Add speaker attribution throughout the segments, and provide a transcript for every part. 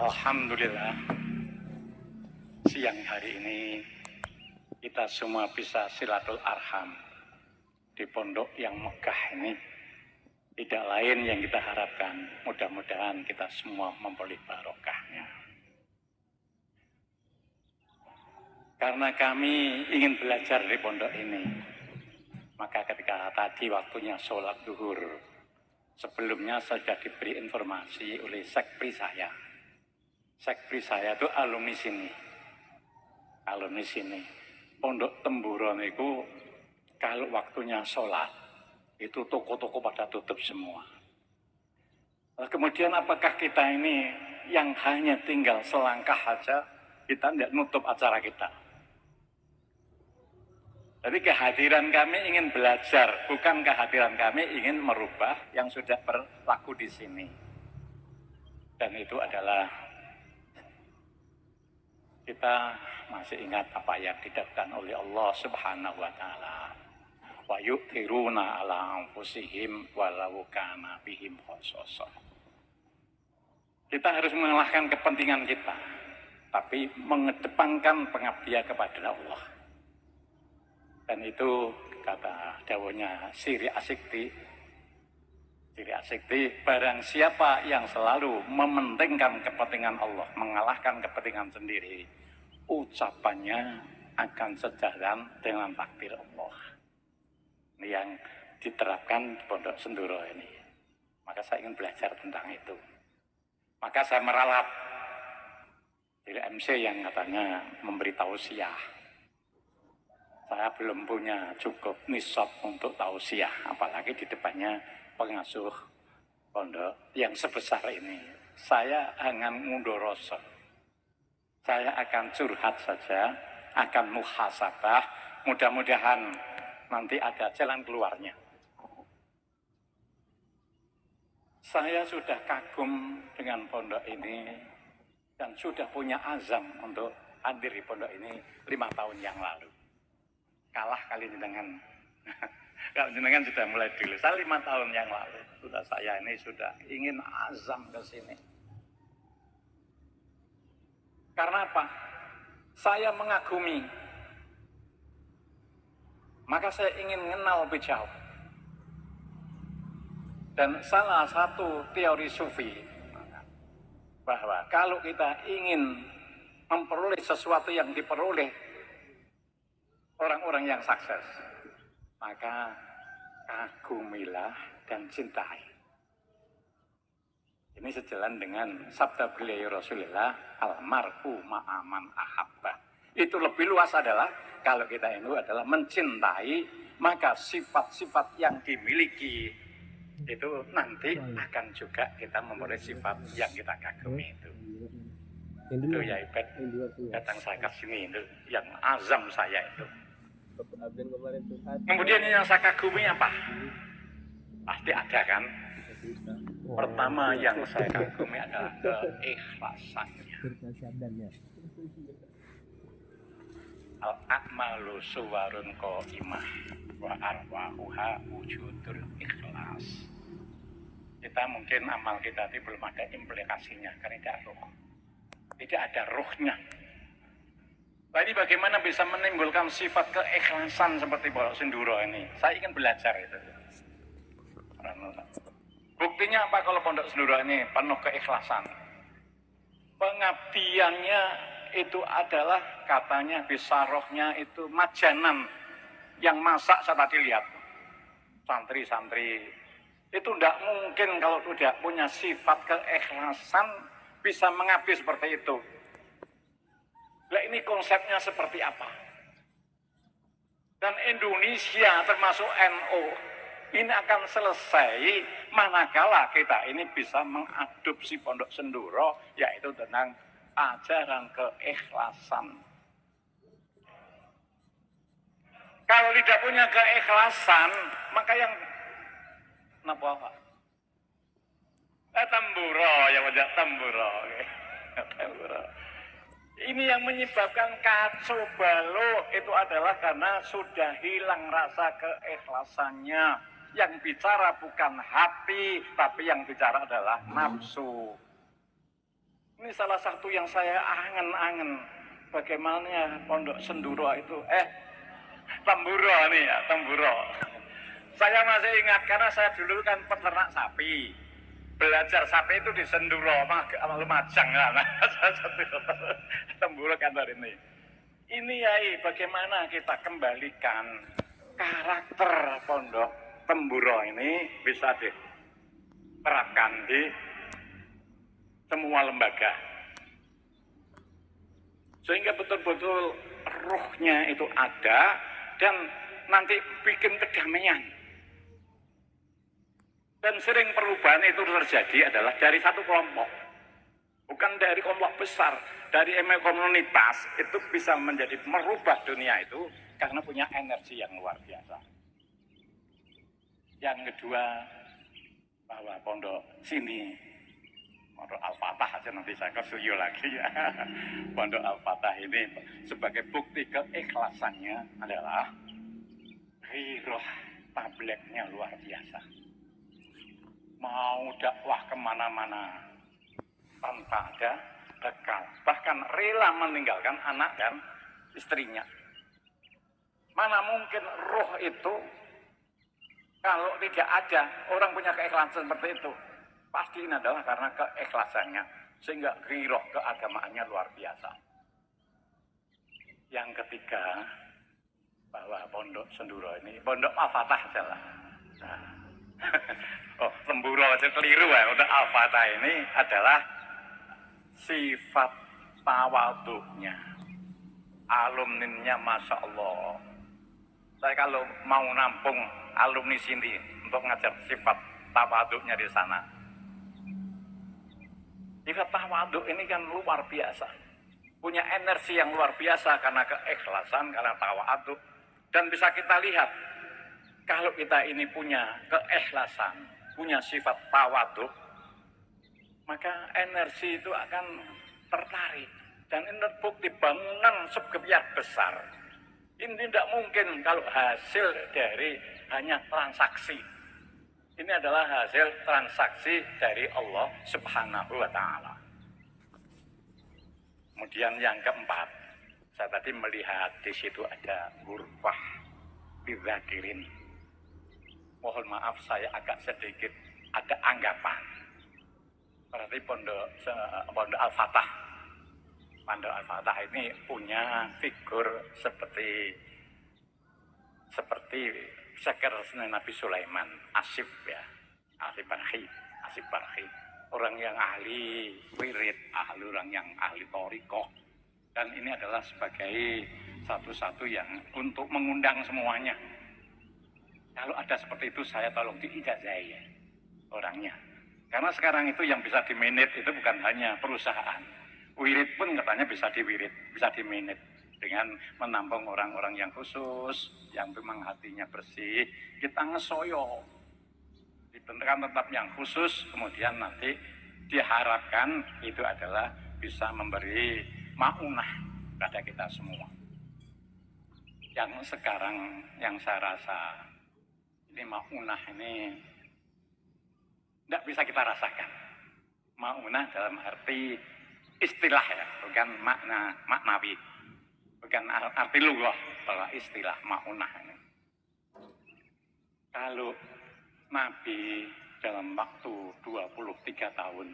Speaker 1: Alhamdulillah, siang hari ini kita semua bisa silatul arham di pondok yang megah ini. Tidak lain yang kita harapkan, mudah-mudahan kita semua memperoleh barokahnya. Karena kami ingin belajar di pondok ini, maka ketika tadi waktunya sholat duhur, sebelumnya sudah diberi informasi oleh sekpri saya. Sekpri saya itu alumni sini. Alumni sini. Pondok Temburon itu kalau waktunya sholat, itu toko-toko pada tutup semua. Nah, kemudian apakah kita ini yang hanya tinggal selangkah saja, kita tidak nutup acara kita. Jadi kehadiran kami ingin belajar, bukan kehadiran kami ingin merubah yang sudah berlaku di sini. Dan itu adalah kita masih ingat apa yang didapatkan oleh Allah Subhanahu wa taala. Wa yu'thiruna 'ala anfusihim walau kana bihim khassasah. Kita harus mengalahkan kepentingan kita, tapi mengedepankan pengabdian kepada Allah. Dan itu kata dawuhnya Siri Asikti. Siri Asikti, barang siapa yang selalu mementingkan kepentingan Allah, mengalahkan kepentingan sendiri, ucapannya akan sejalan dengan takdir Allah. Ini yang diterapkan di Pondok Senduro ini. Maka saya ingin belajar tentang itu. Maka saya meralat dari MC yang katanya memberi tausiah. Saya belum punya cukup nisab untuk tausiah, apalagi di depannya pengasuh pondok yang sebesar ini. Saya akan mundoroso. Saya akan curhat saja, akan muhasabah. Mudah-mudahan nanti ada jalan keluarnya. Saya sudah kagum dengan pondok ini dan sudah punya azam untuk hadir di pondok ini 5 tahun yang lalu. Kalah kali dengan kalau jenengan sudah mulai dulu. Saya 5 tahun yang lalu sudah saya ini sudah ingin azam ke sini. Karena apa? Saya mengagumi. Maka saya ingin mengenal lebih jauh. Dan salah satu teori sufi bahwa kalau kita ingin memperoleh sesuatu yang diperoleh orang-orang yang sukses, maka kagumilah dan cintai. Ini sejalan dengan sabda beliau Rasulullah, almar'u ma'aman ahabba. Itu lebih luas adalah kalau kita itu adalah mencintai, maka sifat-sifat yang dimiliki itu nanti akan juga kita memperoleh sifat yang kita kagumi itu. Itu ya Ibad, datang saya ke sini itu yang azam saya itu. Kemudian yang saya kagumi apa? Pasti ada kan? Pertama yang saya kagumi adalah keikhlasannya. Al-a'malu suwarun qaimah wa arwahuha wujudul ikhlas. Kita mungkin amal kita itu belum ada implikasinya karena tidak ruh. Tidak ada ruhnya. Tadi bagaimana bisa menimbulkan sifat keikhlasan seperti Pondok Senduro ini? Saya ingin belajar itu. Buktinya apa kalau Pondok Senduro ini penuh keikhlasan? Pengabdiannya itu adalah katanya bisarohnya itu majanan yang masak saya tadi lihat. Santri-santri itu tidak mungkin kalau tidak punya sifat keikhlasan bisa mengabdi seperti itu. Nah, ini konsepnya seperti apa? Dan Indonesia termasuk NU ini akan selesai manakala kita ini bisa mengadopsi Pondok Senduro, yaitu tentang ajaran keikhlasan. Kalau tidak punya keikhlasan, maka yang apa? Tamburo, ya wajah tamburo. Tamburo. Ini yang menyebabkan kacau balau itu adalah karena sudah hilang rasa keikhlasannya. Yang bicara bukan hati, tapi yang bicara adalah nafsu. Ini salah satu yang saya angen-angen. Bagaimana Pondok Senduro itu, Tamburo nih ya, Tamburo. Saya masih ingat karena saya dulu kan peternak sapi. Belajar sapi itu di Senduro, Lumajang kan. Tamburo kantor ini. Ini yai, bagaimana kita kembalikan karakter Pondok Tamburo ini bisa diterapkan di semua lembaga. Sehingga betul-betul ruhnya itu ada dan nanti bikin kedamaian. Dan sering perubahan itu terjadi adalah dari satu kelompok. Bukan dari kelompok besar, dari komunitas itu bisa menjadi merubah dunia itu karena punya energi yang luar biasa. Yang kedua, bahwa pondok sini, Pondok Al-Fatah aja nanti saya kesuyu lagi ya. Pondok Al-Fatah ini sebagai bukti keikhlasannya adalah riroh tabletnya luar biasa. Mau dakwah kemana-mana tanpa ada bekal, bahkan rela meninggalkan anak dan istrinya. Mana mungkin roh itu kalau tidak ada orang punya keikhlasan seperti itu, pasti ini adalah karena keikhlasannya, sehingga riroh keagamaannya luar biasa. Yang ketiga, bahwa Pondok Senduro ini, Pondok Al-Fatah salah. Semburo aja keliru ya. Pondok Al-Fatah ini adalah sifat tawaduknya, alumninya Masya Allah. Saya kalau mau nampung alumni sini untuk ngajar sifat tawaduknya di sana. Sifat tawaduk ini kan luar biasa, punya energi yang luar biasa karena keikhlasan, karena tawaduk. Dan bisa kita lihat kalau kita ini punya keikhlasan, punya sifat tawaduk, maka energi itu akan tertarik. Dan ini terbukti bangunan sebegian besar. Ini tidak mungkin kalau hasil dari hanya transaksi. Ini adalah hasil transaksi dari Allah Subhanahu wa Ta'ala. Kemudian yang keempat, saya tadi melihat di situ ada ghurfah bizakirin. Mohon maaf saya agak sedikit ada anggapan. Berarti Pondok Al-Fatah. Pondok Al-Fatah ini punya figur seperti sekersnya Nabi Sulaiman, Asif ya, Asif Barhi. Orang yang ahli wirid, orang yang ahli thariqah. Dan ini adalah sebagai satu-satu yang untuk mengundang semuanya. Kalau ada seperti itu saya tolong diijazahi ya, orangnya. Karena sekarang itu yang bisa dimanage itu bukan hanya perusahaan. Wirid pun katanya bisa dimanage dengan menampung orang-orang yang khusus, yang memang hatinya bersih. Kita ngesoyo, dibentukkan tetap yang khusus, kemudian nanti diharapkan itu adalah bisa memberi maunah pada kita semua. Yang sekarang yang saya rasa ini maunah ini tidak bisa kita rasakan. Maunah dalam arti istilah ya, bukan maknawi, bukan arti lughah, bahwa istilah maunah ini. Kalau Nabi dalam waktu 23 tahun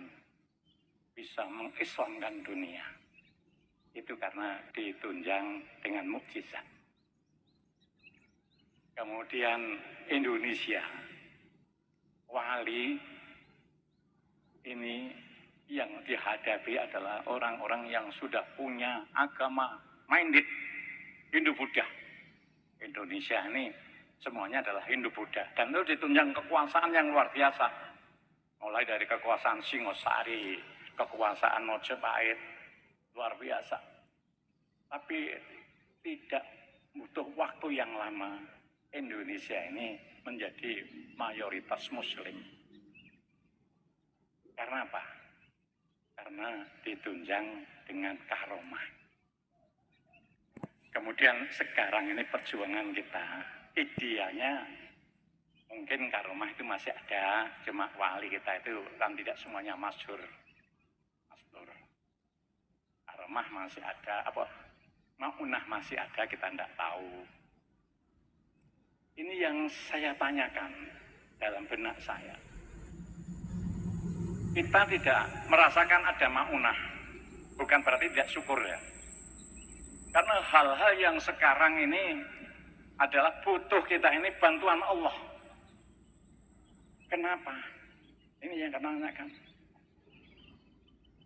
Speaker 1: bisa mengislamkan dunia. Itu karena ditunjang dengan mukjizat. Kemudian Indonesia, wali ini yang dihadapi adalah orang-orang yang sudah punya agama minded, Hindu-Buddha. Indonesia ini semuanya adalah Hindu-Buddha. Dan itu ditunjang kekuasaan yang luar biasa. Mulai dari kekuasaan Singosari, kekuasaan Mojopahit, luar biasa. Tapi tidak butuh waktu yang lama, Indonesia ini menjadi mayoritas Muslim. Karena apa? Karena ditunjang dengan karomah. Kemudian sekarang ini perjuangan kita, idealnya mungkin karomah itu masih ada, cuma wali kita itu kan tidak semuanya masyhur. Karomah masih ada, maunah masih ada, kita tidak tahu. Ini yang saya tanyakan dalam benak saya. Kita tidak merasakan ada maunah, bukan berarti tidak syukur ya. Karena hal-hal yang sekarang ini adalah butuh kita ini bantuan Allah. Kenapa? Ini yang kita tanyakan.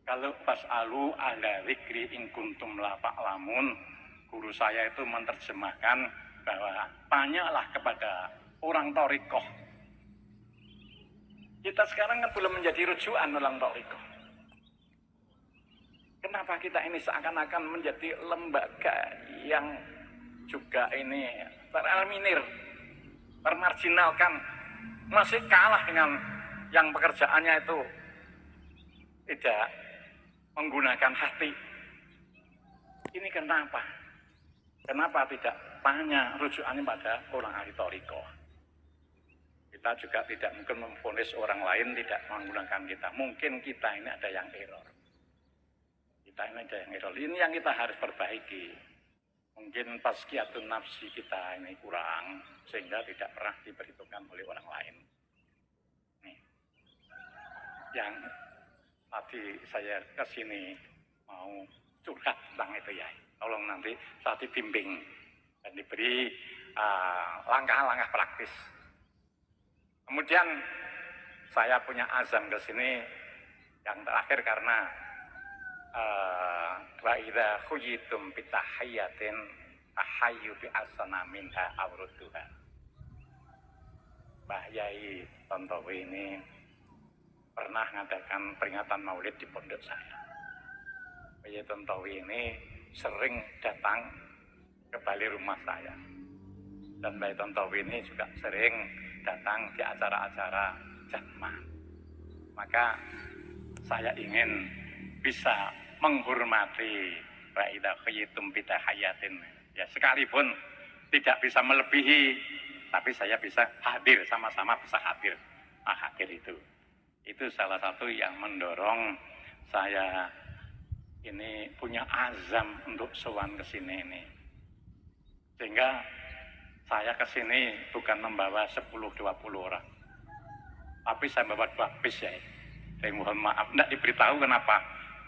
Speaker 1: Kalau fas'alu ahla dzikri in kuntum la ta'lamun, guru saya itu menerjemahkan bahwa tanyalah kepada orang thariqah. Kita sekarang kan belum menjadi rujukan orang thariqah. Kenapa kita ini seakan-akan menjadi lembaga yang juga ini tereliminir, termarginalkan, masih kalah dengan yang pekerjaannya itu tidak menggunakan hati. Ini kenapa? Kenapa tidak tanya rujukannya pada orang ahli thariqah? Kita juga tidak mungkin memvonis orang lain tidak menggunakan kita. Mungkin kita ini ada yang error. Ini yang kita harus perbaiki. Mungkin tazkiyatun nafsi kita ini kurang, sehingga tidak pernah diperhitungkan oleh orang lain. Nih. Yang tadi saya kesini mau curhat tentang itu ya. Tolong nanti saya dibimbing dan diberi langkah-langkah praktis. Kemudian saya punya azam ke sini yang terakhir karena wa idza khuyitum bi tahiyyatin tahayyu bi asana minha awrudduha. Mbah Yai Tontowi ini pernah mengadakan peringatan Maulid di pondok saya. Mbah Yai Tontowi ini sering datang ke balik rumah saya. Dan Mbah Yai Tontowi ini juga sering datang di acara-acara jatmah. Maka saya ingin bisa menghormati Raida Khayitum Bita Hayatin. Ya, sekalipun tidak bisa melebihi, tapi saya bisa hadir, sama-sama bisa hadir. Hadir itu salah satu yang mendorong saya ini punya azam untuk sowan ke sini ini. Sehingga saya ke sini bukan membawa 10-20 orang, tapi saya membawa 2 bis ya. Saya mohon maaf, tidak diberitahu kenapa.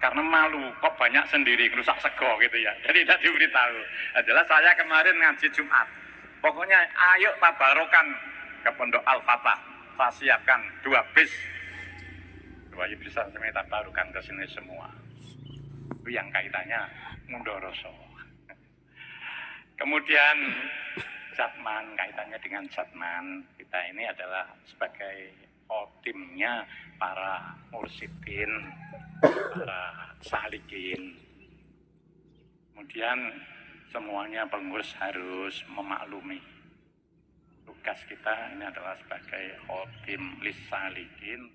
Speaker 1: Karena malu, kok banyak sendiri, rusak sego gitu ya. Jadi tidak diberitahu. Adalah saya kemarin ngaji Jumat. Pokoknya ayo tabarukan ke Pondok Al-Fatah. Saya siapkan 2 bis. 2 bisa saya tabarukan ke sini semua. Itu yang kaitannya mundoroso. Kemudian Jatman, kaitannya dengan Jatman. Kita ini adalah sebagai timnya para mursyidin, para salikin. Kemudian semuanya pengurus harus memaklumi tugas kita ini adalah sebagai khotim lis salikin.